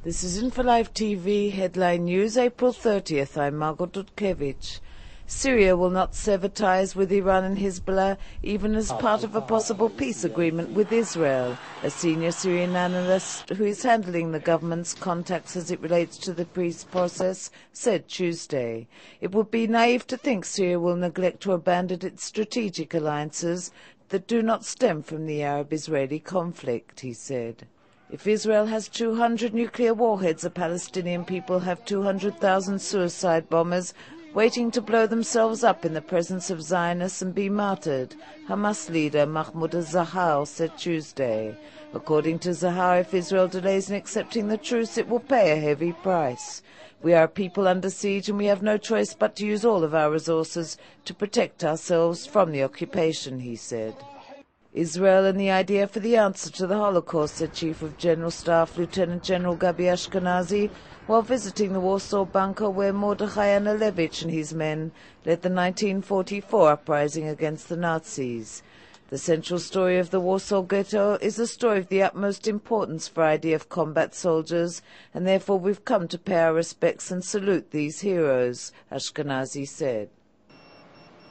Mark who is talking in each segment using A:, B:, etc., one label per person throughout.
A: This is Info Live TV, headline news, April 30th. I'm Margot Dudkevich. Syria will not sever ties with Iran and Hezbollah, even as part of a possible peace agreement with Israel. A senior Syrian analyst who is handling the government's contacts as it relates to the peace process said Tuesday. It would be naive to think Syria will neglect to abandon its strategic alliances that do not stem from the Arab-Israeli conflict, he said. If Israel has 200 nuclear warheads, the Palestinian people have 200,000 suicide bombers waiting to blow themselves up in the presence of Zionists and be martyred, Hamas leader Mahmoud al-Zahar said Tuesday. According to Zahar, if Israel delays in accepting the truce, it will pay a heavy price. We are a people under siege and we have no choice but to use all of our resources to protect ourselves from the occupation, he said. Israel and the idea for the answer to the Holocaust, said Chief of General Staff Lieutenant General Gabi Ashkenazi, while visiting the Warsaw bunker where Mordechai Analevich and his men led the 1944 uprising against the Nazis. The central story of the Warsaw Ghetto is a story of the utmost importance for IDF combat soldiers, and therefore we've come to pay our respects and salute these heroes, Ashkenazi said.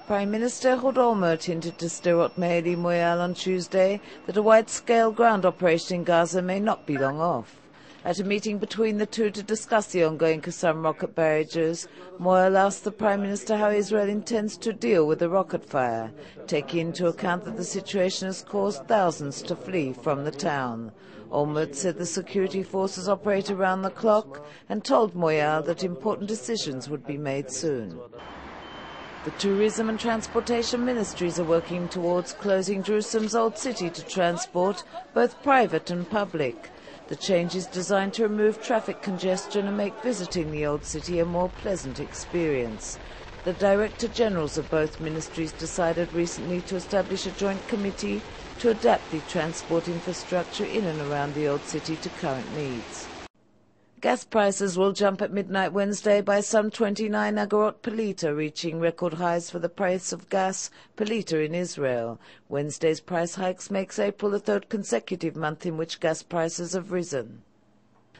A: Prime Minister Olmert hinted to Sderot Meili Moyal on Tuesday that a wide-scale ground operation in Gaza may not be long off. At a meeting between the two to discuss the ongoing Qassam rocket barrages, Moyal asked the Prime Minister how Israel intends to deal with the rocket fire, taking into account that the situation has caused thousands to flee from the town. Olmert said the security forces operate around the clock and told Moyal that important decisions would be made soon. The Tourism and Transportation Ministries are working towards closing Jerusalem's Old City to transport, both private and public. The change is designed to remove traffic congestion and make visiting the Old City a more pleasant experience. The Director Generals of both ministries decided recently to establish a joint committee to adapt the transport infrastructure in and around the Old City to current needs. Gas prices will jump at midnight Wednesday by some 29 agorot per litre, reaching record highs for the price of gas per litre in Israel. Wednesday's price hikes makes April the third consecutive month in which gas prices have risen.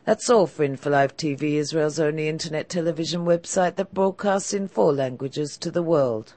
A: That's all for Info Live TV, Israel's only internet television website that broadcasts in 4 languages to the world.